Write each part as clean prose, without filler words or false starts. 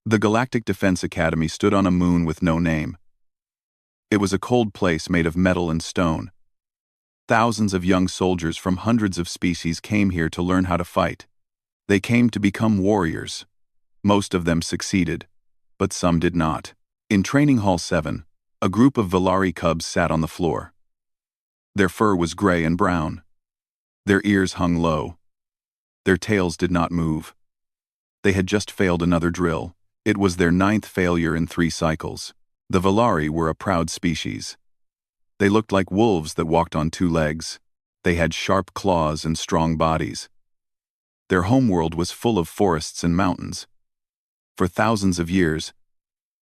The Galactic Defense Academy stood on a moon with no name. It was a cold place made of metal and stone. Thousands of young soldiers from hundreds of species came here to learn how to fight. They came to become warriors. Most of them succeeded, but some did not. In Training Hall 7, a group of Valari cubs sat on the floor. Their fur was gray and brown. Their ears hung low. Their tails did not move. They had just failed another drill. It was their 9th failure in 3 cycles. The Valari were a proud species. They looked like wolves that walked on 2 legs. They had sharp claws and strong bodies. Their homeworld was full of forests and mountains. For thousands of years,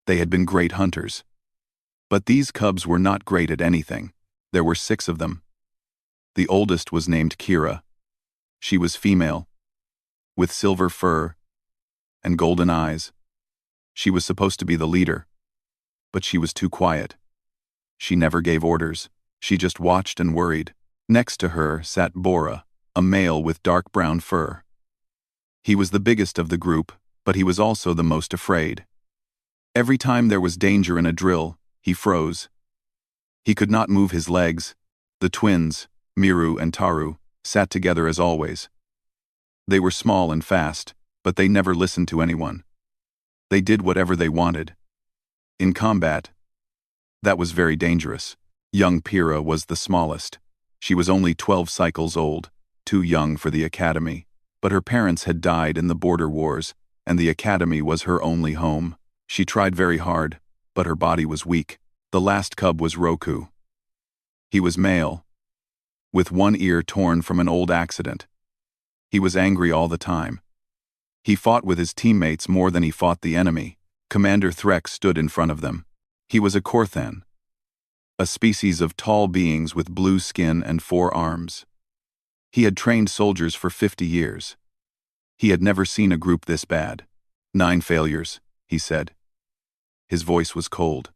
they had been great hunters. But these cubs were not great at anything. There were 6 of them. The oldest was named Kira. She was female, with silver fur and golden eyes. She was supposed to be the leader, but she was too quiet. She never gave orders. She just watched and worried. Next to her sat Bora, a male with dark brown fur. He was the biggest of the group, but he was also the most afraid. Every time there was danger in a drill, he froze. He could not move his legs. The twins, Miru and Taru, sat together as always. They were small and fast, but they never listened to anyone. They did whatever they wanted. In combat, that was very dangerous. Young Pyrrha was the smallest. She was only 12 cycles old, too young for the academy, but her parents had died in the border wars, and the academy was her only home. She tried very hard, but her body was weak. The last cub was Roku. He was male, with one ear torn from an old accident. He was angry all the time. He fought with his teammates more than he fought the enemy. Commander Threx stood in front of them. He was a Korthan, a species of tall beings with blue skin and 4 arms. He had trained soldiers for 50 years. He had never seen a group this bad. 9 failures, he said. His voice was cold.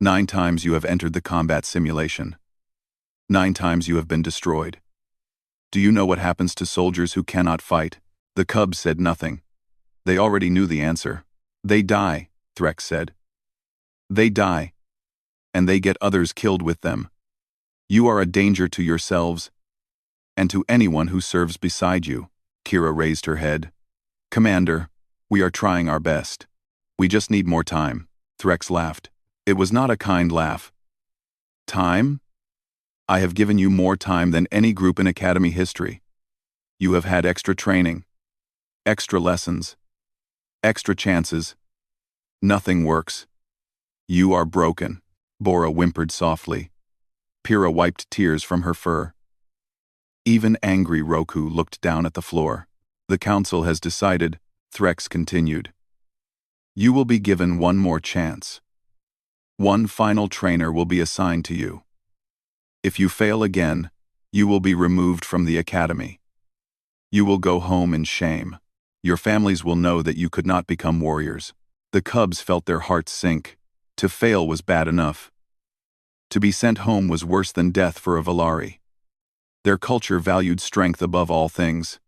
9 times you have entered the combat simulation. 9 times you have been destroyed. Do you know what happens to soldiers who cannot fight? The cubs said nothing. They already knew the answer. They die, Threx said. They die, and they get others killed with them. You are a danger to yourselves and to anyone who serves beside you. Kira raised her head. Commander, we are trying our best. We just need more time. Threx laughed. It was not a kind laugh. Time? I have given you more time than any group in Academy history. You have had extra training, extra lessons, extra chances. Nothing works. You are broken. Bora whimpered softly. Pyrrha wiped tears from her fur. Even angry Roku looked down at the floor. The council has decided, Threx continued. You will be given one more chance. One final trainer will be assigned to you. If you fail again, you will be removed from the academy. You will go home in shame. Your families will know that you could not become warriors. The cubs felt their hearts sink. To fail was bad enough. To be sent home was worse than death for a Valari. Their culture valued strength above all things.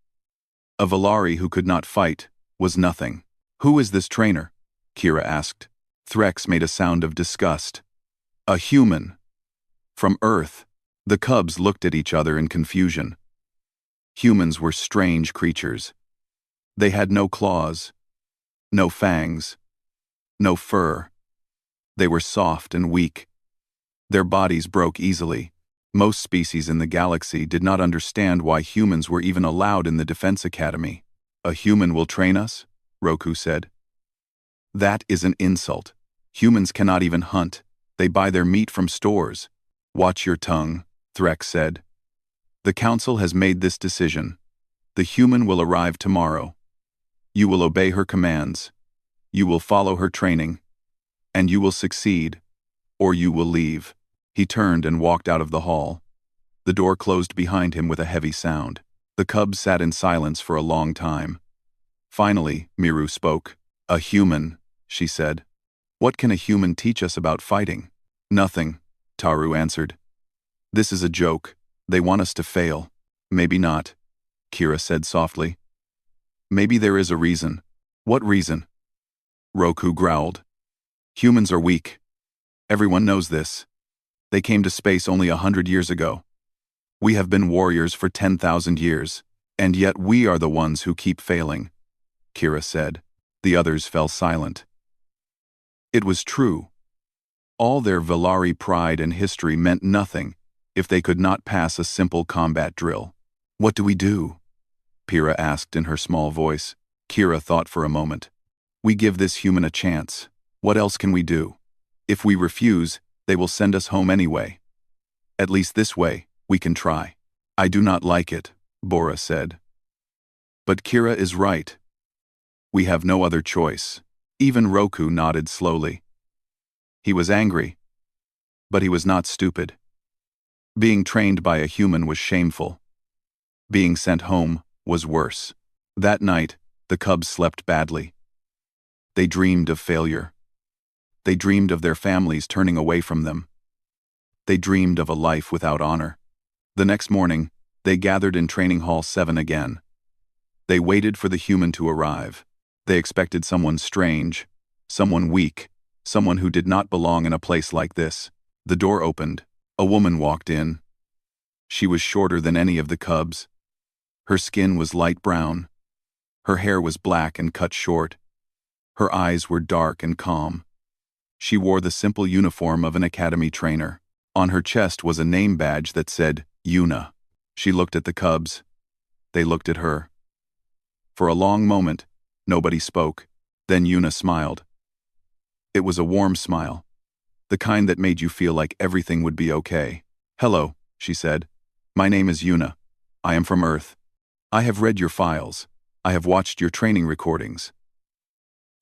A Valari who could not fight was nothing. Who is this trainer? Kira asked. Threx made a sound of disgust. A human. From Earth. The cubs looked at each other in confusion. Humans were strange creatures. They had no claws, no fangs, no fur. They were soft and weak. Their bodies broke easily. Most species in the galaxy did not understand why humans were even allowed in the Defense Academy. A human will train us? Roku said. That is an insult. Humans cannot even hunt. They buy their meat from stores. Watch your tongue, Threx said. The council has made this decision. The human will arrive tomorrow. You will obey her commands. You will follow her training. And you will succeed, or you will leave. He turned and walked out of the hall. The door closed behind him with a heavy sound. The cubs sat in silence for a long time. Finally, Miru spoke. A human, she said. What can a human teach us about fighting? Nothing, Taru answered. This is a joke. They want us to fail. Maybe not, Kira said softly. Maybe there is a reason. What reason? Roku growled. Humans are weak. Everyone knows this. They came to space only 100 years ago. We have been warriors for 10,000 years, and yet we are the ones who keep failing, Kira said. The others fell silent. It was true. All their Valari pride and history meant nothing if they could not pass a simple combat drill. What do we do? Pyrrha asked in her small voice. Kira thought for a moment. We give this human a chance. What else can we do? If we refuse, they will send us home anyway. At least this way, we can try. I do not like it, Bora said. But Kira is right. We have no other choice. Even Roku nodded slowly. He was angry, but he was not stupid. Being trained by a human was shameful. Being sent home was worse. That night, the cubs slept badly. They dreamed of failure. They dreamed of their families turning away from them. They dreamed of a life without honor. The next morning, they gathered in Training Hall 7 again. They waited for the human to arrive. They expected someone strange, someone weak, someone who did not belong in a place like this. The door opened. A woman walked in. She was shorter than any of the cubs. Her skin was light brown. Her hair was black and cut short. Her eyes were dark and calm. She wore the simple uniform of an academy trainer. On her chest was a name badge that said, Yuna. She looked at the cubs. They looked at her. For a long moment, nobody spoke. Then Yuna smiled. It was a warm smile. The kind that made you feel like everything would be okay. Hello, she said. My name is Yuna. I am from Earth. I have read your files. I have watched your training recordings.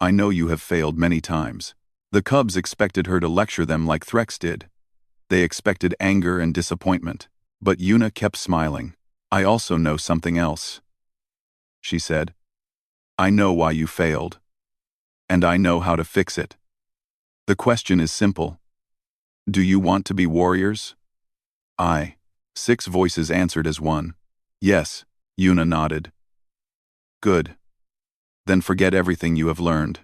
I know you have failed many times. The cubs expected her to lecture them like Threx did. They expected anger and disappointment. But Yuna kept smiling. I also know something else, she said. I know why you failed. And I know how to fix it. The question is simple. Do you want to be warriors? I. 6 voices answered as one. Yes, Yuna nodded. Good. Then forget everything you have learned.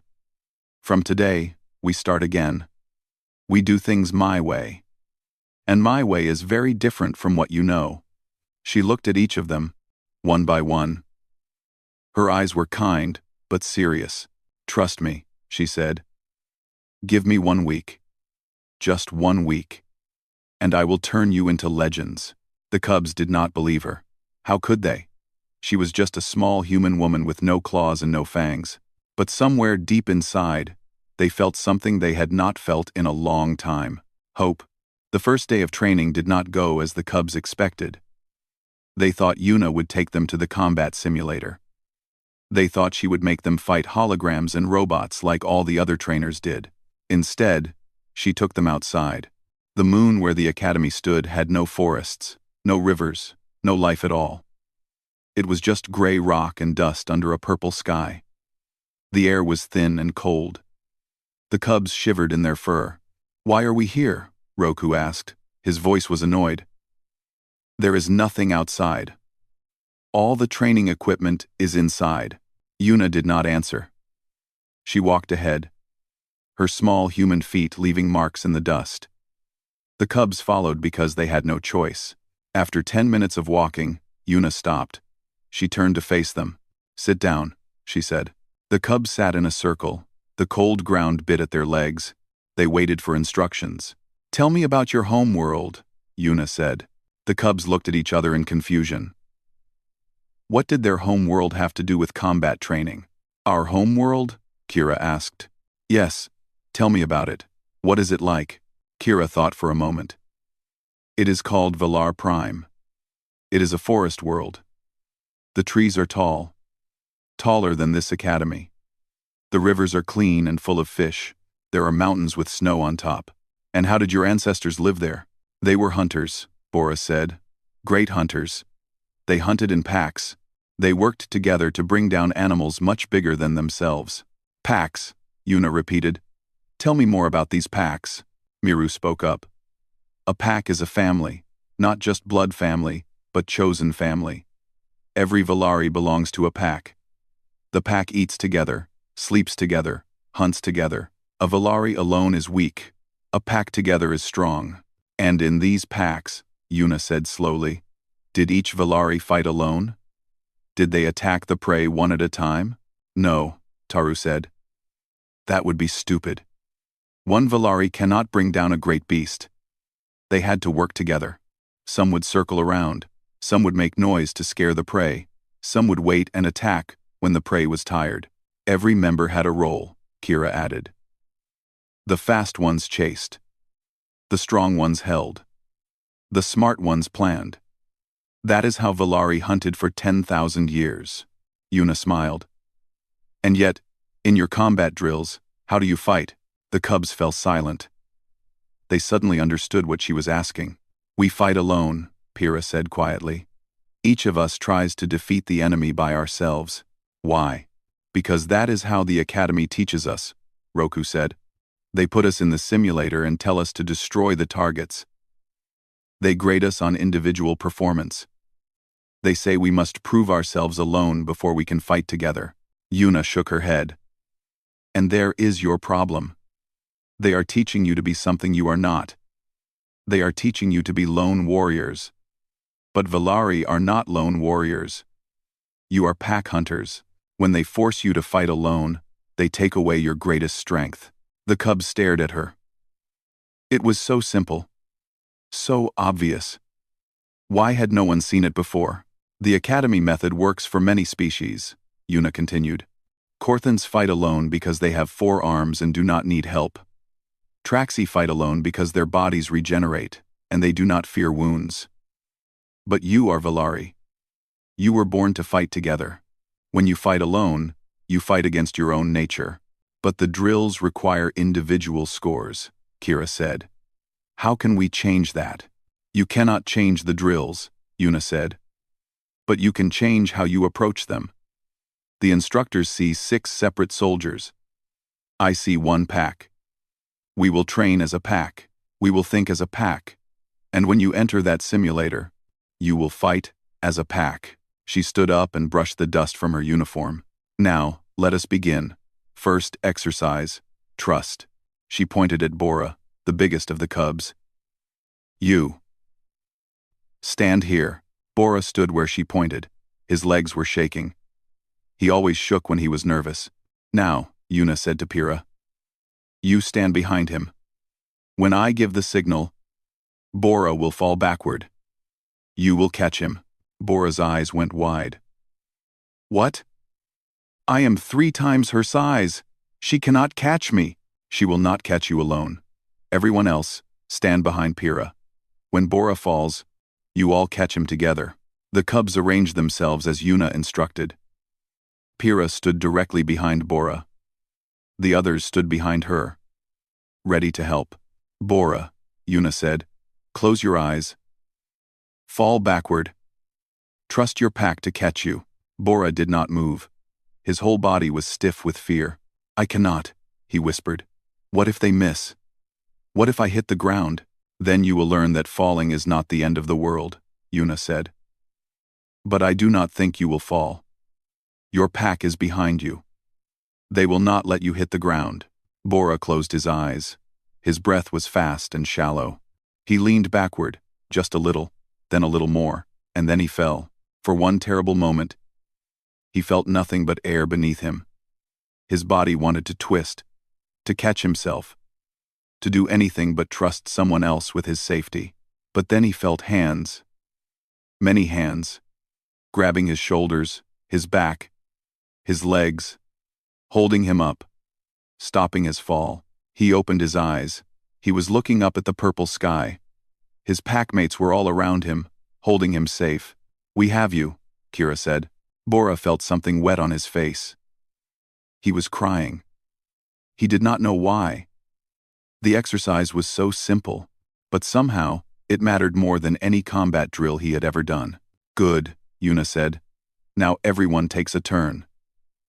From today, we start again. We do things my way. And my way is very different from what you know. She looked at each of them, one by one. Her eyes were kind, but serious. Trust me, she said. Give me 1 week. Just 1 week. And I will turn you into legends. The cubs did not believe her. How could they? She was just a small human woman with no claws and no fangs. But somewhere deep inside, they felt something they had not felt in a long time. Hope. The first day of training did not go as the cubs expected. They thought Yuna would take them to the combat simulator. They thought she would make them fight holograms and robots like all the other trainers did. Instead, she took them outside. The moon where the academy stood had no forests, no rivers, no life at all. It was just gray rock and dust under a purple sky. The air was thin and cold. The cubs shivered in their fur. Why are we here? Roku asked. His voice was annoyed. There is nothing outside. All the training equipment is inside. Yuna did not answer. She walked ahead, her small human feet leaving marks in the dust. The cubs followed because they had no choice. After 10 minutes of walking, Yuna stopped. She turned to face them. Sit down, she said. The cubs sat in a circle. The cold ground bit at their legs. They waited for instructions. Tell me about your home world, Yuna said. The cubs looked at each other in confusion. What did their home world have to do with combat training? Our home world? Kira asked. Yes. Tell me about it. What is it like? Kira thought for a moment. It is called Valar Prime. It is a forest world. The trees are tall. Taller than this academy. The rivers are clean and full of fish. There are mountains with snow on top. And how did your ancestors live there? They were hunters, Bora said. Great hunters. They hunted in packs. They worked together to bring down animals much bigger than themselves. Packs, Yuna repeated. Tell me more about these packs, Miru spoke up. A pack is a family, not just blood family, but chosen family. Every Valari belongs to a pack. The pack eats together, sleeps together, hunts together. A Valari alone is weak. A pack together is strong. And in these packs, Yuna said slowly, did each Valari fight alone? Did they attack the prey one at a time? No, Taru said. That would be stupid. One Valari cannot bring down a great beast. They had to work together. Some would circle around. Some would make noise to scare the prey. Some would wait and attack when the prey was tired. Every member had a role, Kira added. The fast ones chased. The strong ones held. The smart ones planned. That is how Valari hunted for 10,000 years. Yuna smiled. And yet, in your combat drills, how do you fight? The cubs fell silent. They suddenly understood what she was asking. We fight alone, Pyrrha said quietly. Each of us tries to defeat the enemy by ourselves. Why? Because that is how the academy teaches us, Roku said. They put us in the simulator and tell us to destroy the targets. They grade us on individual performance. They say we must prove ourselves alone before we can fight together. Yuna shook her head. And there is your problem. They are teaching you to be something you are not. They are teaching you to be lone warriors. But Valari are not lone warriors. You are pack hunters. When they force you to fight alone, they take away your greatest strength. The cubs stared at her. It was so simple. So obvious. Why had no one seen it before? The academy method works for many species, Yuna continued. Korthans fight alone because they have 4 arms and do not need help. Traxi fight alone because their bodies regenerate, and they do not fear wounds. But you are Valari. You were born to fight together. When you fight alone, you fight against your own nature. But the drills require individual scores, Kira said. How can we change that? You cannot change the drills, Yuna said. But you can change how you approach them. The instructors see 6 separate soldiers. I see 1 pack. We will train as a pack. We will think as a pack. And when you enter that simulator, you will fight as a pack. She stood up and brushed the dust from her uniform. Now, let us begin. First exercise, trust. She pointed at Bora, the biggest of the cubs. You. Stand here. Bora stood where she pointed. His legs were shaking. He always shook when he was nervous. Now, Yuna said to Pyrrha. You stand behind him. When I give the signal, Bora will fall backward. You will catch him. Bora's eyes went wide. What? I am 3 times her size. She cannot catch me. She will not catch you alone. Everyone else, stand behind Pyrrha. When Bora falls, you all catch him together. The cubs arranged themselves as Yuna instructed. Pyrrha stood directly behind Bora. The others stood behind her, ready to help. Bora, Yuna said, close your eyes. Fall backward. Trust your pack to catch you. Bora did not move. His whole body was stiff with fear. I cannot, he whispered. What if they miss? What if I hit the ground? Then you will learn that falling is not the end of the world, Yuna said. But I do not think you will fall. Your pack is behind you. They will not let you hit the ground. Bora closed his eyes. His breath was fast and shallow. He leaned backward, just a little, then a little more, and then he fell. For one terrible moment, he felt nothing but air beneath him. His body wanted to twist, to catch himself, to do anything but trust someone else with his safety. But then he felt hands, many hands, grabbing his shoulders, his back, his legs, holding him up, stopping his fall. He opened his eyes. He was looking up at the purple sky. His packmates were all around him, holding him safe. We have you, Kira said. Bora felt something wet on his face. He was crying. He did not know why. The exercise was so simple, but somehow it mattered more than any combat drill he had ever done. Good, Yuna said. Now everyone takes a turn.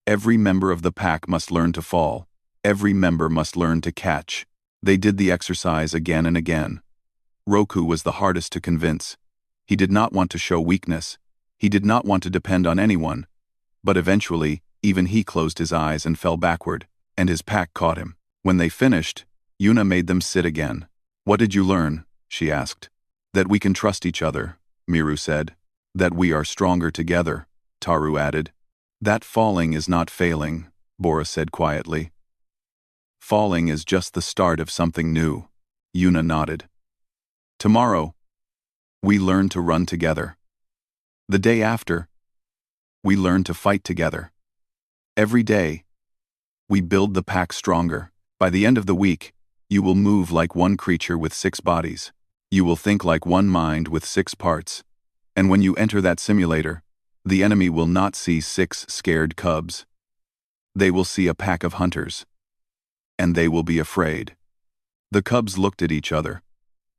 Every member of the pack must learn to fall. Every member must learn to catch. They did the exercise again and again. Roku was the hardest to convince. He did not want to show weakness. He did not want to depend on anyone. But eventually, even he closed his eyes and fell backward. and his pack caught him. When they finished, Yuna made them sit again. "What did you learn?" she asked. "That we can trust each other," Miru said. "That we are stronger together," Taru added. "That falling is not failing," Bora said quietly. "Falling is just the start of something new," Yuna nodded. "Tomorrow, we learn to run together. The day after, we learn to fight together. Every day, we build the pack stronger. By the end of the week, you will move like one creature with 6 bodies. You will think like one mind with 6 parts. And when you enter that simulator, the enemy will not see 6 scared cubs. They will see a pack of hunters. And they will be afraid." The cubs looked at each other.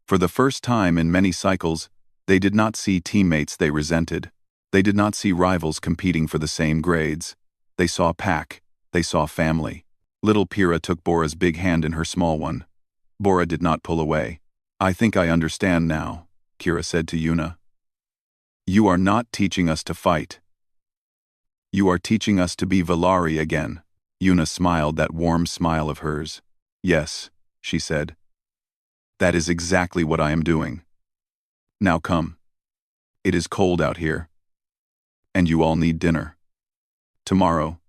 For the first time in many cycles, they did not see teammates they resented. They did not see rivals competing for the same grades. They saw pack. They saw family. Little Pyrrha took Bora's big hand in her small one. Bora did not pull away. "I think I understand now," Kira said to Yuna. "You are not teaching us to fight. You are teaching us to be Valari again." Yuna smiled that warm smile of hers. "Yes," she said. "That is exactly what I am doing. Now come. It is cold out here. And you all need dinner. Tomorrow,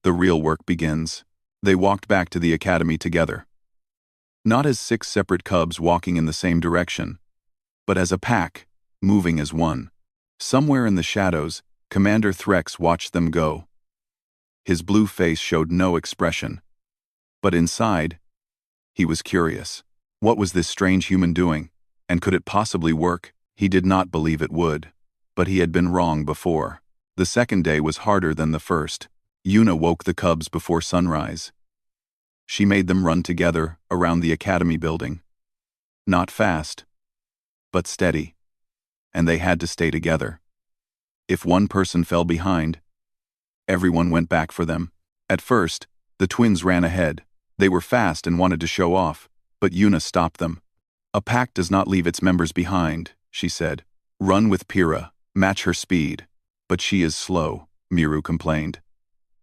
the real work begins." They walked back to the academy together. Not as 6 separate cubs walking in the same direction, but as a pack, moving as one. Somewhere in the shadows, Commander Threx watched them go. His blue face showed no expression. But inside, he was curious. What was this strange human doing, and could it possibly work? He did not believe it would. But he had been wrong before. The second day was harder than the first. Yuna woke the cubs before sunrise. She made them run together around the academy building. Not fast, but steady. And they had to stay together. If one person fell behind, everyone went back for them. At first, the twins ran ahead. They were fast and wanted to show off, but Yuna stopped them. "A pack does not leave its members behind," she said. "Run with Pyrrha, match her speed." "But she is slow," Miru complained.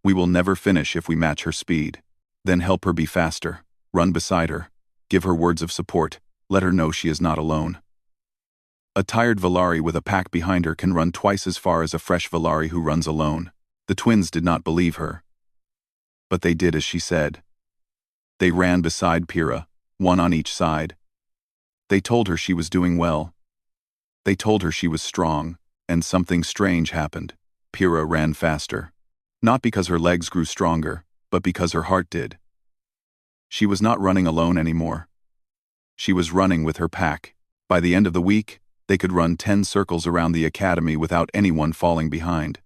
"We will never finish if we match her speed." "Then help her be faster. Run beside her. Give her words of support. Let her know she is not alone." A tired Valari with a pack behind her can run twice as far as a fresh Valari who runs alone. The twins did not believe her. But they did as she said. They ran beside Pyrrha, one on each side. They told her she was doing well. They told her she was strong, and something strange happened. Pyrrha ran faster. Not because her legs grew stronger, but because her heart did. She was not running alone anymore. She was running with her pack. By the end of the week, they could run 10 circles around the academy without anyone falling behind.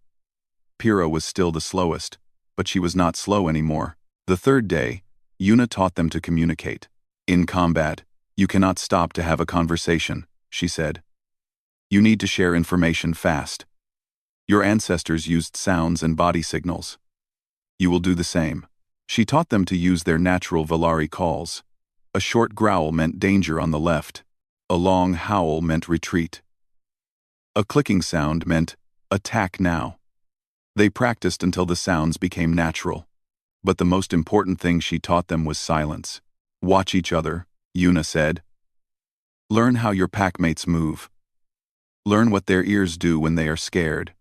Pyrrha was still the slowest, but she was not slow anymore. The third day, Yuna taught them to communicate. "In combat, you cannot stop to have a conversation," she said. "You need to share information fast. Your ancestors used sounds and body signals. You will do the same." She taught them to use their natural Valari calls. A short growl meant danger on the left. A long howl meant retreat. A clicking sound meant attack now. They practiced until the sounds became natural. But the most important thing she taught them was silence. "Watch each other," Yuna said. "Learn how your packmates move. Learn what their ears do when they are scared.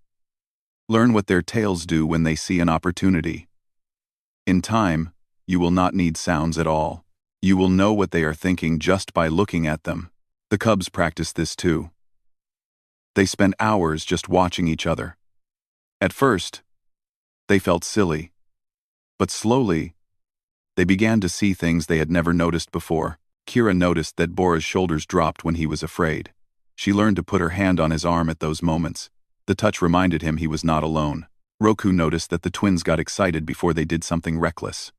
Learn what their tails do when they see an opportunity. In time, you will not need sounds at all. You will know what they are thinking just by looking at them." The cubs practiced this too. They spent hours just watching each other. At first, they felt silly. But slowly, they began to see things they had never noticed before. Kira noticed that Bora's shoulders dropped when he was afraid. She learned to put her hand on his arm at those moments. The touch reminded him he was not alone. Roku noticed that the twins got excited before they did something reckless.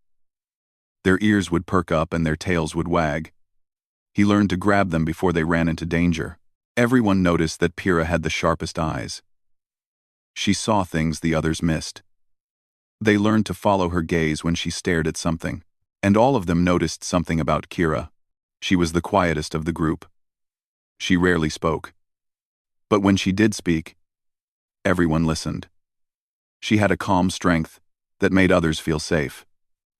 Their ears would perk up and their tails would wag. He learned to grab them before they ran into danger. Everyone noticed that Pyrrha had the sharpest eyes. She saw things the others missed. They learned to follow her gaze when she stared at something. And all of them noticed something about Kira. She was the quietest of the group. She rarely spoke. But when she did speak, everyone listened. She had a calm strength that made others feel safe.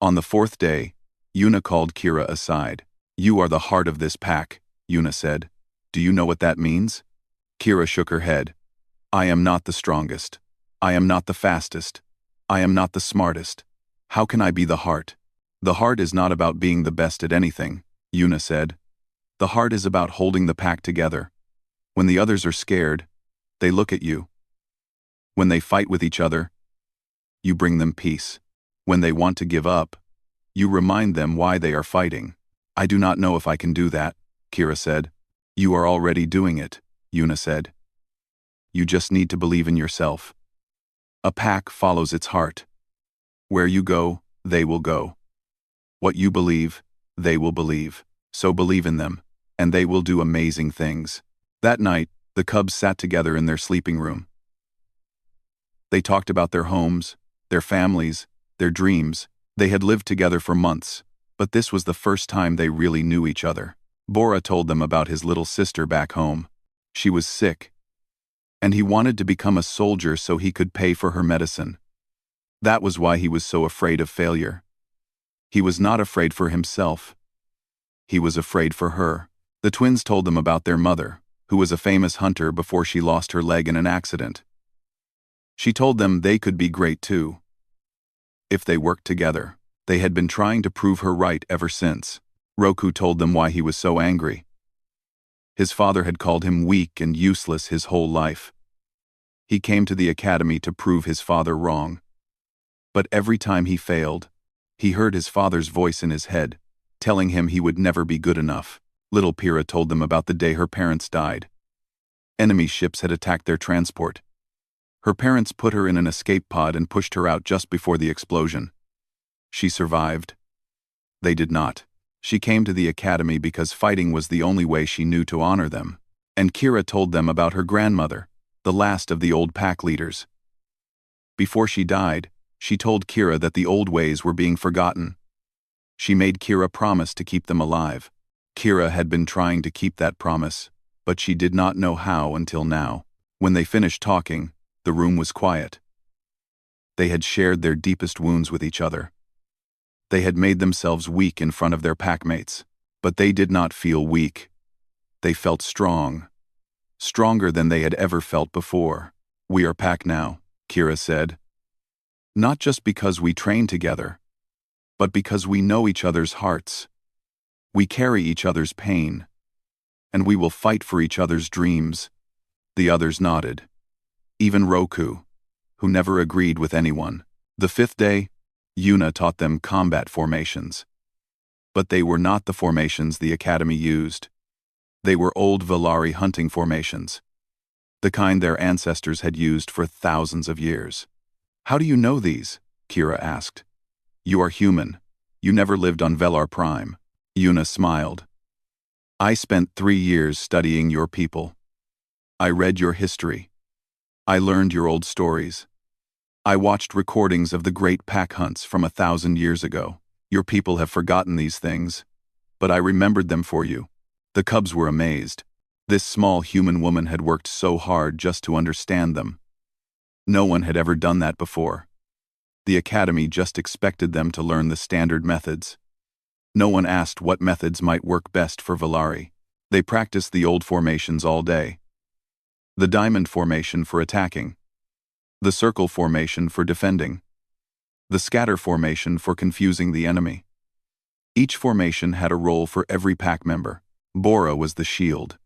On the fourth day, Yuna called Kira aside. "You are the heart of this pack," Yuna said. "Do you know what that means?" Kira shook her head. "I am not the strongest. I am not the fastest. I am not the smartest. How can I be the heart?" "The heart is not about being the best at anything," Yuna said. "The heart is about holding the pack together. When the others are scared, they look at you. When they fight with each other, you bring them peace. When they want to give up, you remind them why they are fighting." "I do not know if I can do that," Kira said. "You are already doing it," Yuna said. "You just need to believe in yourself. A pack follows its heart. Where you go, they will go. What you believe, they will believe. So believe in them, and they will do amazing things." That night, the cubs sat together in their sleeping room. They talked about their homes, their families, their dreams. They had lived together for months, but this was the first time they really knew each other. Bora told them about his little sister back home. She was sick, and he wanted to become a soldier so he could pay for her medicine. That was why he was so afraid of failure. He was not afraid for himself. He was afraid for her. The twins told them about their mother, who was a famous hunter before she lost her leg in an accident. She told them they could be great too, if they worked together. They had been trying to prove her right ever since. Roku told them why he was so angry. His father had called him weak and useless his whole life. He came to the academy to prove his father wrong. But every time he failed, he heard his father's voice in his head, telling him he would never be good enough. Little Pyrrha told them about the day her parents died. Enemy ships had attacked their transport. Her parents put her in an escape pod and pushed her out just before the explosion. She survived. They did not. She came to the academy because fighting was the only way she knew to honor them. And Kira told them about her grandmother, the last of the old pack leaders. Before she died, she told Kira that the old ways were being forgotten. She made Kira promise to keep them alive. Kira had been trying to keep that promise, but she did not know how until now. When they finished talking, the room was quiet. They had shared their deepest wounds with each other. They had made themselves weak in front of their packmates, but they did not feel weak. They felt strong. Stronger than they had ever felt before. "We are pack now," Kira said. "Not just because we train together, but because we know each other's hearts. We carry each other's pain, and we will fight for each other's dreams." The others nodded. Even Roku, who never agreed with anyone. The fifth day, Yuna taught them combat formations. But they were not the formations the Academy used. They were old Valari hunting formations, the kind their ancestors had used for thousands of years. "How do you know these?" Kira asked. "You are human. You never lived on Velar Prime." Yuna smiled. "I spent 3 years studying your people. I read your history. I learned your old stories. I watched recordings of the great pack hunts from 1,000 years ago. Your people have forgotten these things, but I remembered them for you." The cubs were amazed. This small human woman had worked so hard just to understand them. No one had ever done that before. The Academy just expected them to learn the standard methods. No one asked what methods might work best for Valari. They practiced the old formations all day. The diamond formation for attacking. The circle formation for defending. The scatter formation for confusing the enemy. Each formation had a role for every pack member. Bora was the shield.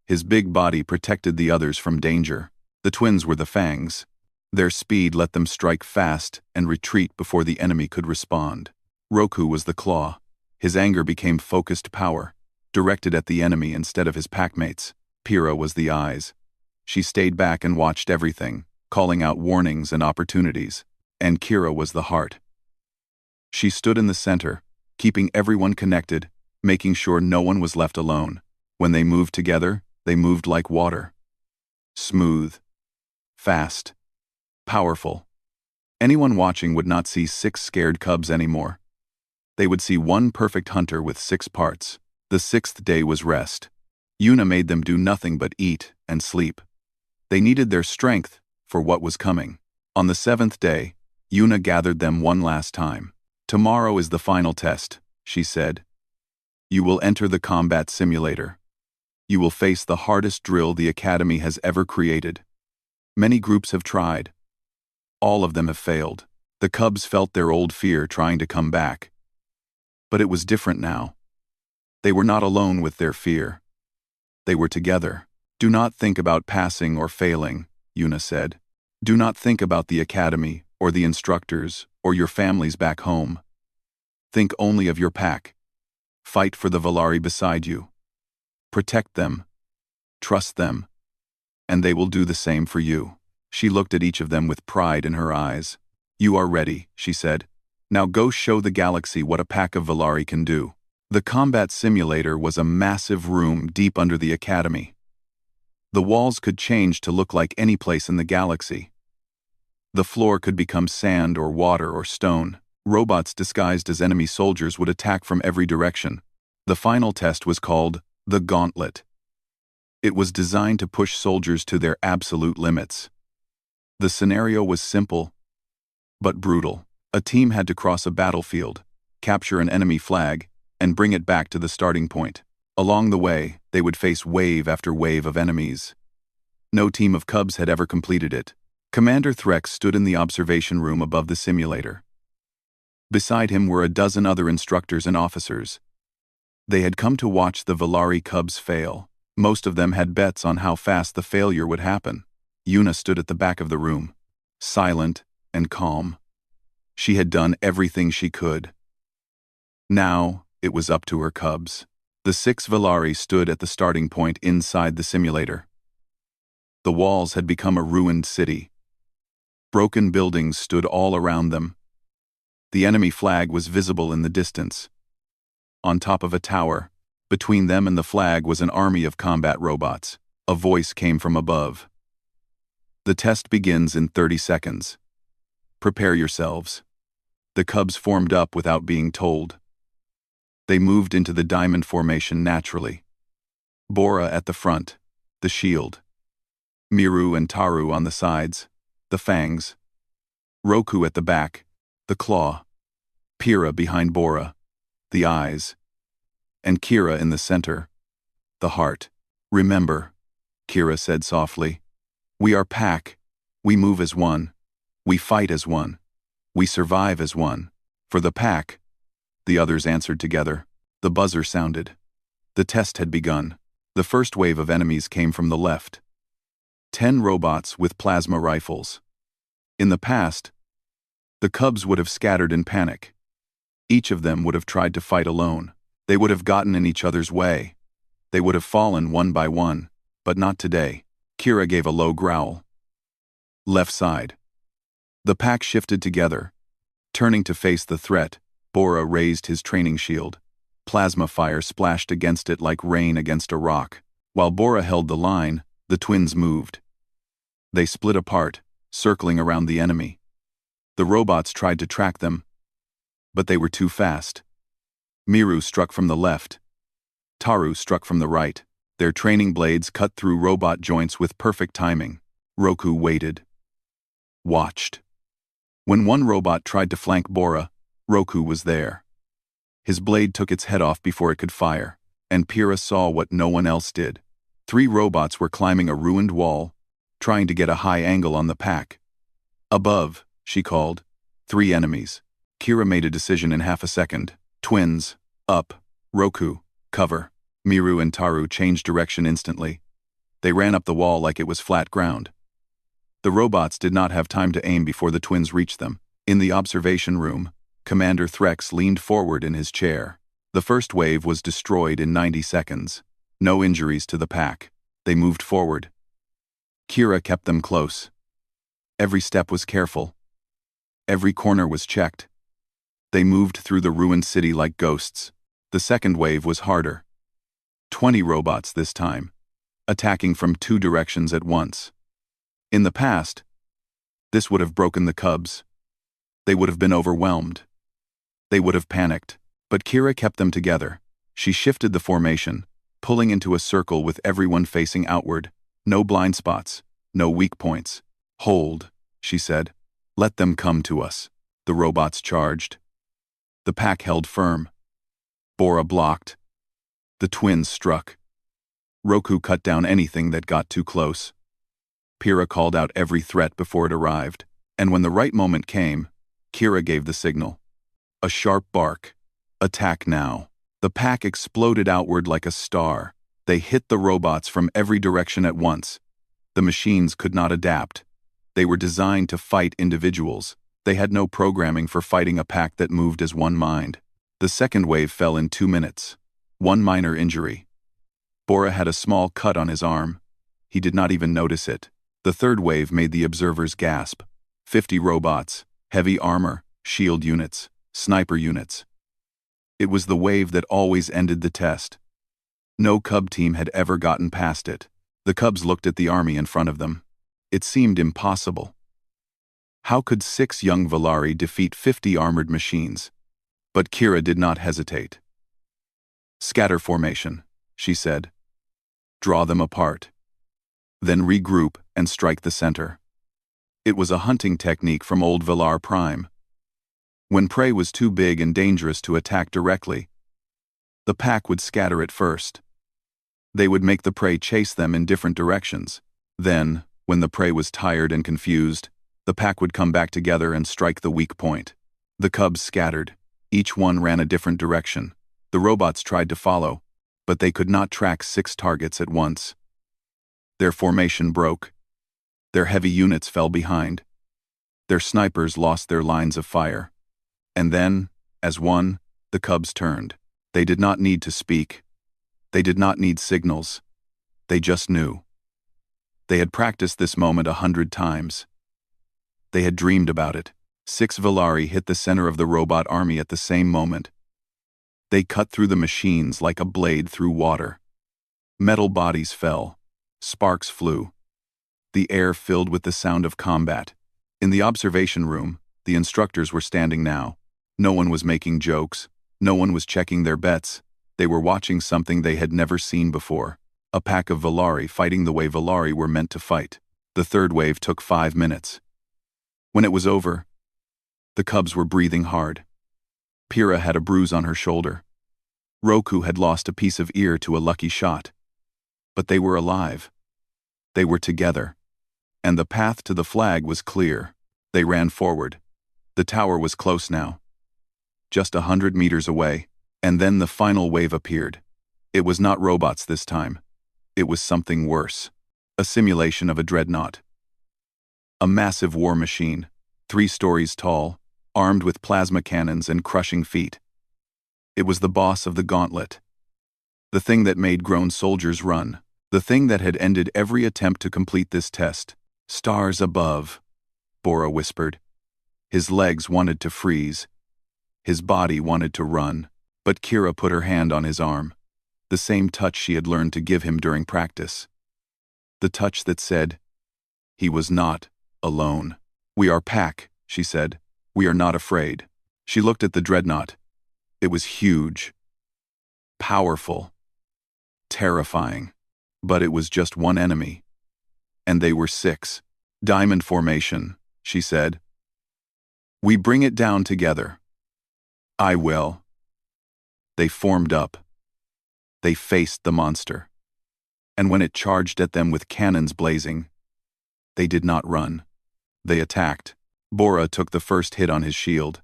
His big body protected the others from danger. The twins were the fangs. Their speed let them strike fast and retreat before the enemy could respond. Roku was the claw. His anger became focused power, directed at the enemy instead of his packmates. Pyrrha was the eyes. She stayed back and watched everything, calling out warnings and opportunities. And Kira was the heart. She stood in the center, keeping everyone connected, making sure no one was left alone. When they moved together, they moved like water. Smooth. Fast. Powerful. Anyone watching would not see 6 scared cubs anymore. They would see one perfect hunter with 6 parts. The 6th day was rest. Yuna made them do nothing but eat and sleep. They needed their strength for what was coming. On the 7th day, Yuna gathered them one last time. Tomorrow is the final test, she said. You will enter the combat simulator. You will face the hardest drill the Academy has ever created. Many groups have tried. All of them have failed. The cubs felt their old fear trying to come back. But it was different now. They were not alone with their fear. They were together. Do not think about passing or failing, Yuna said. Do not think about the Academy, or the instructors, or your families back home. Think only of your pack. Fight for the Valari beside you. Protect them. Trust them. And they will do the same for you. She looked at each of them with pride in her eyes. You are ready, she said. Now go show the galaxy what a pack of Valari can do. The combat simulator was a massive room deep under the Academy. The walls could change to look like any place in the galaxy. The floor could become sand or water or stone. Robots disguised as enemy soldiers would attack from every direction. The final test was called the Gauntlet. It was designed to push soldiers to their absolute limits. The scenario was simple, but brutal. A team had to cross a battlefield, capture an enemy flag, and bring it back to the starting point. Along the way, they would face wave after wave of enemies. No team of cubs had ever completed it. Commander Threx stood in the observation room above the simulator. Beside him were a dozen other instructors and officers. They had come to watch the Valari cubs fail. Most of them had bets on how fast the failure would happen. Yuna stood at the back of the room, silent and calm. She had done everything she could. Now, it was up to her cubs. The 6 Valari stood at the starting point inside the simulator. The walls had become a ruined city. Broken buildings stood all around them. The enemy flag was visible in the distance. On top of a tower, between them and the flag was an army of combat robots. A voice came from above. The test begins in 30 seconds. Prepare yourselves. The cubs formed up without being told. They moved into the diamond formation naturally. Bora at the front, the shield. Miru and Taru on the sides, the fangs. Roku at the back, the claw. Pyrrha behind Bora, the eyes. And Kira in the center, the heart. Remember, Kira said softly, we are pack. We move as one. We fight as one. We survive as one. For the pack. The others answered together. The buzzer sounded. The test had begun. The first wave of enemies came from the left. 10 robots with plasma rifles. In the past, the cubs would have scattered in panic. Each of them would have tried to fight alone. They would have gotten in each other's way. They would have fallen one by one, but not today. Kira gave a low growl. Left side. The pack shifted together. Turning to face the threat, Bora raised his training shield. Plasma fire splashed against it like rain against a rock. While Bora held the line, the twins moved. They split apart, circling around the enemy. The robots tried to track them, but they were too fast. Miru struck from the left. Taru struck from the right. Their training blades cut through robot joints with perfect timing. Roku waited. Watched. When one robot tried to flank Bora, Roku was there. His blade took its head off before it could fire, and Pyrrha saw what no one else did. 3 robots were climbing a ruined wall, trying to get a high angle on the pack. Above, she called. 3 enemies. Kira made a decision in half a second. Twins, up. Roku, cover. Miru and Taru changed direction instantly. They ran up the wall like it was flat ground. The robots did not have time to aim before the twins reached them. In the observation room, Commander Threx leaned forward in his chair. The first wave was destroyed in 90 seconds. No injuries to the pack. They moved forward. Kira kept them close. Every step was careful. Every corner was checked. They moved through the ruined city like ghosts. The second wave was harder. 20 robots this time, attacking from 2 directions at once. In the past, this would have broken the cubs. They would have been overwhelmed. They would have panicked. But Kira kept them together. She shifted the formation, pulling into a circle with everyone facing outward. No blind spots, no weak points. Hold, she said. Let them come to us. The robots charged. The pack held firm. Bora blocked. The twins struck. Roku cut down anything that got too close. Pyrrha called out every threat before it arrived, and when the right moment came, Kira gave the signal. A sharp bark. Attack now. The pack exploded outward like a star. They hit the robots from every direction at once. The machines could not adapt. They were designed to fight individuals. They had no programming for fighting a pack that moved as one mind. The second wave fell in 2 minutes. One minor injury. Bora had a small cut on his arm. He did not even notice it. The third wave made the observers gasp. 50 robots, heavy armor, shield units, sniper units. It was the wave that always ended the test. No Cub team had ever gotten past it. The Cubs looked at the army in front of them. It seemed impossible. How could 6 young Valari defeat 50 armored machines? But Kira did not hesitate. Scatter formation, she said. Draw them apart. Then regroup and strike the center. It was a hunting technique from old Valar Prime. When prey was too big and dangerous to attack directly, the pack would scatter it first. They would make the prey chase them in different directions. Then, when the prey was tired and confused, the pack would come back together and strike the weak point. The Cubs scattered. Each one ran a different direction. The robots tried to follow, but they could not track 6 targets at once. Their formation broke. Their heavy units fell behind. Their snipers lost their lines of fire. And then, as one, the Cubs turned. They did not need to speak. They did not need signals. They just knew. They had practiced this moment 100 times. They had dreamed about it. 6 Valari hit the center of the robot army at the same moment. They cut through the machines like a blade through water. Metal bodies fell. Sparks flew. The air filled with the sound of combat. In the observation room, the instructors were standing now. No one was making jokes. No one was checking their bets. They were watching something they had never seen before. A pack of Valari fighting the way Valari were meant to fight. The third wave took 5 minutes. When it was over, the Cubs were breathing hard. Pyrrha had a bruise on her shoulder. Roku had lost a piece of ear to a lucky shot. But they were alive. They were together. And the path to the flag was clear. They ran forward. The tower was close now. Just 100 meters away, and then the final wave appeared. It was not robots this time. It was something worse. A simulation of a dreadnought. A massive war machine, 3 stories tall, armed with plasma cannons and crushing feet. It was the boss of the gauntlet. The thing that made grown soldiers run. The thing that had ended every attempt to complete this test. Stars above, Bora whispered. His legs wanted to freeze. His body wanted to run. But Kira put her hand on his arm. The same touch she had learned to give him during practice. The touch that said, he was not alone. We are pack, she said. We are not afraid. She looked at the dreadnought. It was huge. Powerful. Terrifying. But it was just one enemy. And they were 6. Diamond formation, she said. We bring it down together. I will. They formed up. They faced the monster. And when it charged at them with cannons blazing, they did not run. They attacked. Bora took the first hit on his shield.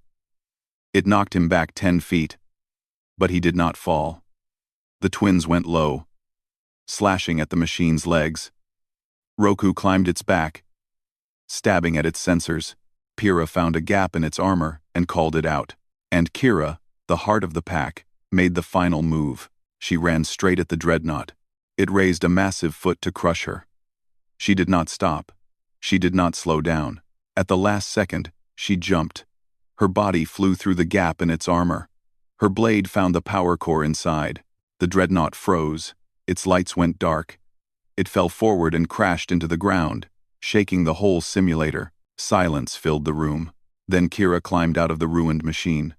It knocked him back 10 feet. But he did not fall. The twins went low, slashing at the machine's legs. Roku climbed its back, stabbing at its sensors. Pyrrha found a gap in its armor and called it out. And Kira, the heart of the pack, made the final move. She ran straight at the dreadnought. It raised a massive foot to crush her. She did not stop. She did not slow down. At the last second, she jumped. Her body flew through the gap in its armor. Her blade found the power core inside. The dreadnought froze. Its lights went dark. It fell forward and crashed into the ground, shaking the whole simulator. Silence filled the room. Then Kira climbed out of the ruined machine,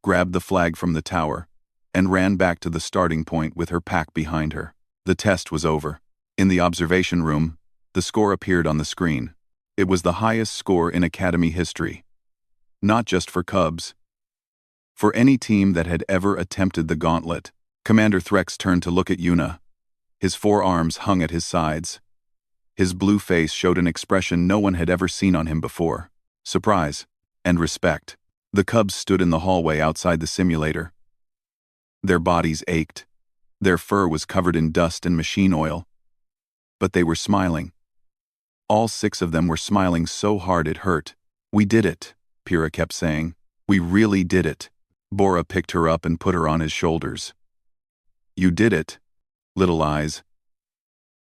grabbed the flag from the tower, and ran back to the starting point with her pack behind her. The test was over. In the observation room, the score appeared on the screen. It was the highest score in Academy history. Not just for Cubs, For any team that had ever attempted the gauntlet, Commander Threx turned to look at Yuna. His forearms hung at his sides. His blue face showed an expression no one had ever seen on him before: surprise and respect. The cubs stood in the hallway outside the simulator. Their bodies ached. Their fur was covered in dust and machine oil. But they were smiling. All 6 of them were smiling so hard it hurt. "We did it," Pyrrha kept saying. "We really did it." Bora picked her up and put her on his shoulders. "You did it, Little Eyes.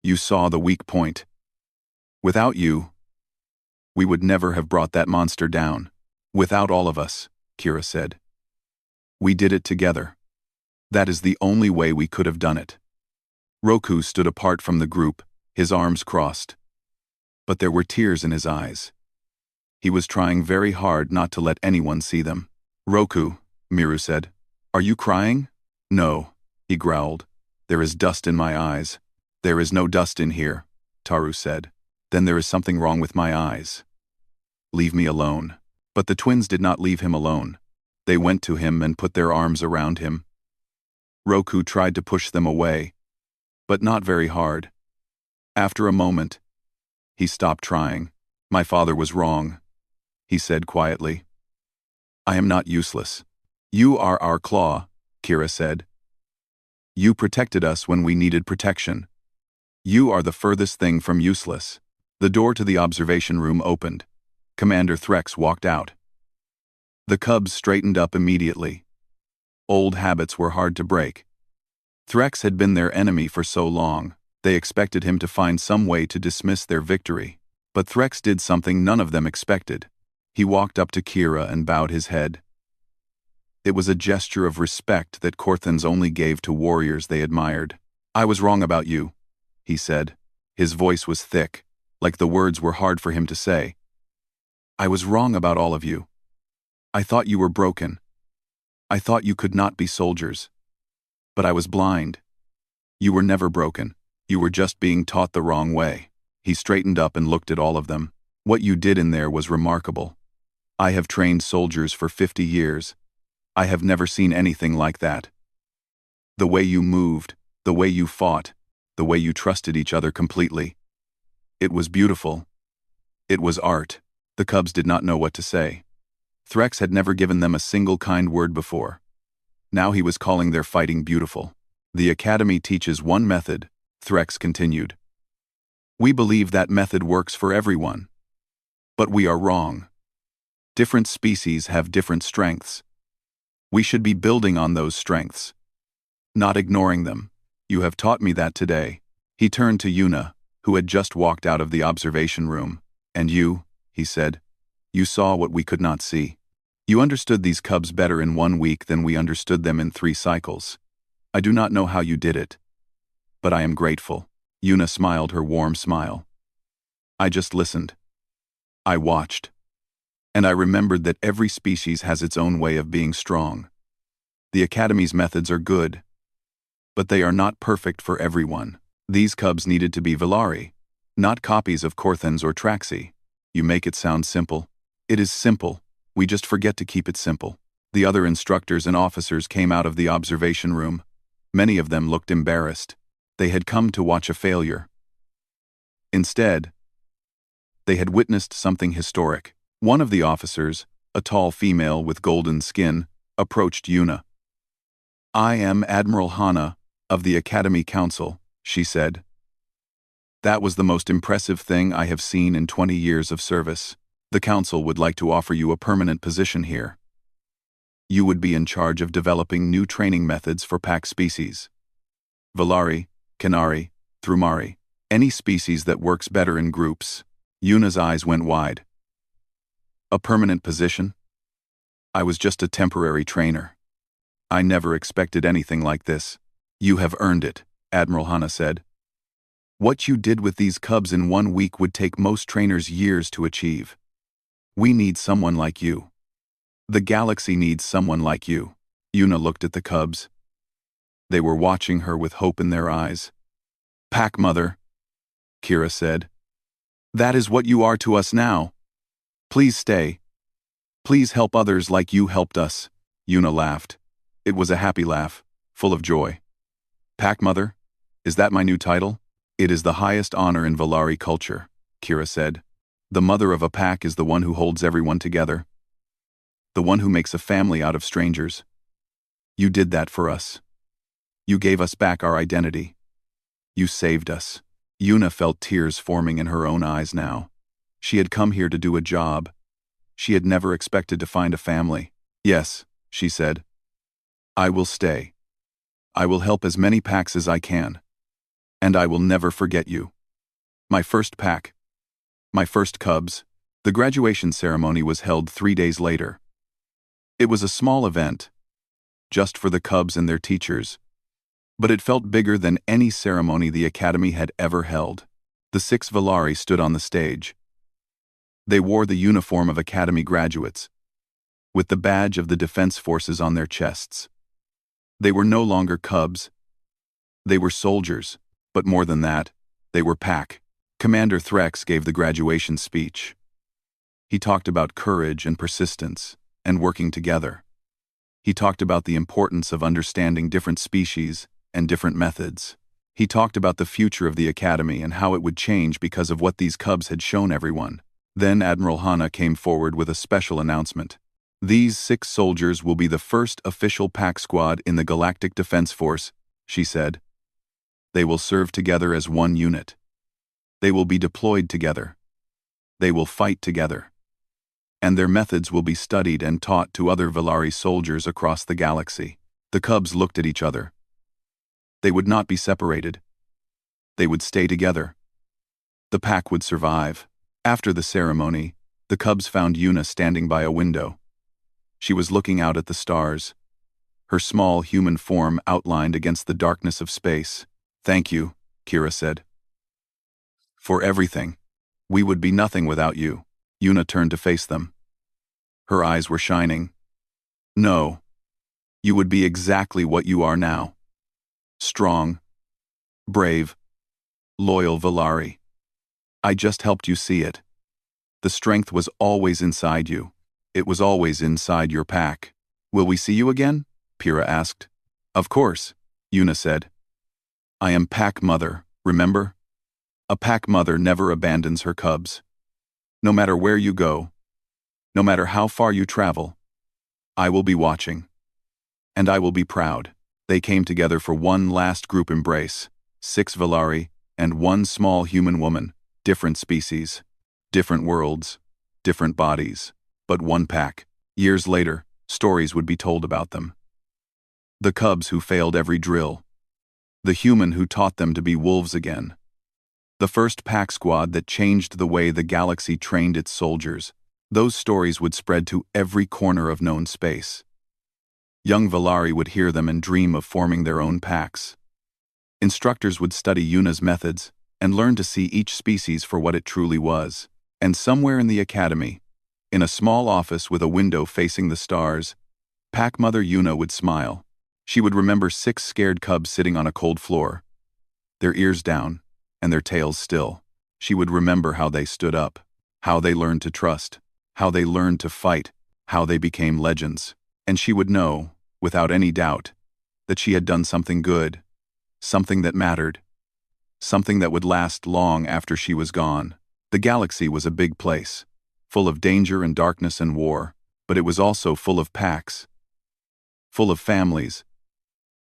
You saw the weak point. Without you, we would never have brought that monster down. Without all of us," Kira said. "We did it together. That is the only way we could have done it." Roku stood apart from the group, his arms crossed. But there were tears in his eyes. He was trying very hard not to let anyone see them. "Roku," Miru said, "are you crying?" "No," he growled. "There is dust in my eyes." "There is no dust in here," Taru said. "Then there is something wrong with my eyes. Leave me alone." But the twins did not leave him alone. They went to him and put their arms around him. Roku tried to push them away, but not very hard. After a moment, he stopped trying. "My father was wrong," he said quietly. "I am not useless." "You are our claw," Kira said. "You protected us when we needed protection. You are the furthest thing from useless." The door to the observation room opened. Commander Threx walked out. The cubs straightened up immediately. Old habits were hard to break. Threx had been their enemy for so long, they expected him to find some way to dismiss their victory. But Threx did something none of them expected. He walked up to Kira and bowed his head. It was a gesture of respect that Korthans only gave to warriors they admired. "I was wrong about you," he said. His voice was thick, like the words were hard for him to say. "I was wrong about all of you. I thought you were broken. I thought you could not be soldiers. But I was blind. You were never broken. You were just being taught the wrong way." He straightened up and looked at all of them. "What you did in there was remarkable. I have trained soldiers for 50 years. I have never seen anything like that. The way you moved, the way you fought, the way you trusted each other completely. It was beautiful. It was art." The cubs did not know what to say. Threx had never given them a single kind word before. Now he was calling their fighting beautiful. "The Academy teaches one method," Threx continued. "We believe that method works for everyone. But we are wrong. Different species have different strengths. We should be building on those strengths, not ignoring them. You have taught me that today." He turned to Yuna, who had just walked out of the observation room. "And you," he said, "you saw what we could not see. You understood these cubs better in 1 week than we understood them in 3 cycles. I do not know how you did it, but I am grateful." Yuna smiled her warm smile. "I just listened. I watched. And I remembered that every species has its own way of being strong. The Academy's methods are good, but they are not perfect for everyone. These cubs needed to be Velari, not copies of Korthans or Traxi. You make it sound simple. It is simple. We just forget to keep it simple." The other instructors and officers came out of the observation room. Many of them looked embarrassed. They had come to watch a failure. Instead, they had witnessed something historic. One of the officers, a tall female with golden skin, approached Yuna. "I am Admiral Hana of the Academy Council," she said. "That was the most impressive thing I have seen in 20 years of service. The Council would like to offer you a permanent position here. You would be in charge of developing new training methods for pack species. Velari, Canari, Thrumari, any species that works better in groups." Yuna's eyes went wide. "A permanent position? I was just a temporary trainer. I never expected anything like this." "You have earned it," Admiral Hana said. "What you did with these cubs in 1 week would take most trainers years to achieve. We need someone like you. The galaxy needs someone like you." Yuna looked at the cubs. They were watching her with hope in their eyes. "Pack Mother," Kira said. "That is what you are to us now. Please stay. Please help others like you helped us." Yuna laughed. It was a happy laugh, full of joy. Pack Mother? Is that my new title? It is the highest honor in Valari culture, Kira said. The mother of a pack is the one who holds everyone together. The one who makes a family out of strangers. You did that for us. You gave us back our identity. You saved us. Yuna felt tears forming in her own eyes now. She had come here to do a job. She had never expected to find a family. Yes, she said. I will stay. I will help as many packs as I can. And I will never forget you. My first pack. My first cubs. The graduation ceremony was held 3 days later. It was a small event, just for the cubs and their teachers. But it felt bigger than any ceremony the Academy had ever held. The 6 Valari stood on the stage. They wore the uniform of Academy graduates, with the badge of the Defense Forces on their chests. They were no longer cubs. They were soldiers, but more than that, they were pack. Commander Threx gave the graduation speech. He talked about courage and persistence, and working together. He talked about the importance of understanding different species and different methods. He talked about the future of the Academy and how it would change because of what these cubs had shown everyone. Then Admiral Hana came forward with a special announcement. These 6 soldiers will be the first official pack squad in the Galactic Defense Force, she said. They will serve together as one unit. They will be deployed together. They will fight together. And their methods will be studied and taught to other Valari soldiers across the galaxy. The cubs looked at each other. They would not be separated. They would stay together. The pack would survive. After the ceremony, the cubs found Yuna standing by a window. She was looking out at the stars, her small human form outlined against the darkness of space. Thank you, Kira said. For everything. We would be nothing without you. Yuna turned to face them. Her eyes were shining. No. You would be exactly what you are now. Strong, brave, loyal Valari. I just helped you see it. The strength was always inside you. It was always inside your pack. Will we see you again? Pyrrha asked. Of course, Yuna said. I am Pack Mother, remember? A pack mother never abandons her cubs. No matter where you go, no matter how far you travel, I will be watching. And I will be proud. They came together for one last group embrace, 6 Valari and one small human woman, different species, different worlds, different bodies, but one pack. Years later, stories would be told about them. The cubs who failed every drill. The human who taught them to be wolves again. The first pack squad that changed the way the galaxy trained its soldiers. Those stories would spread to every corner of known space. Young Valari would hear them and dream of forming their own packs. Instructors would study Yuna's methods and learn to see each species for what it truly was. And somewhere in the academy, in a small office with a window facing the stars, Pack Mother Yuna would smile. She would remember 6 scared cubs sitting on a cold floor, their ears down and their tails still. She would remember how they stood up, how they learned to trust, how they learned to fight, how they became legends. And she would know, without any doubt, that she had done something good, something that mattered, something that would last long after she was gone. The galaxy was a big place, full of danger and darkness and war, but it was also full of packs, full of families,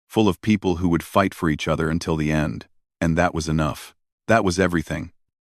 full of people who would fight for each other until the end. And that was enough. That was everything.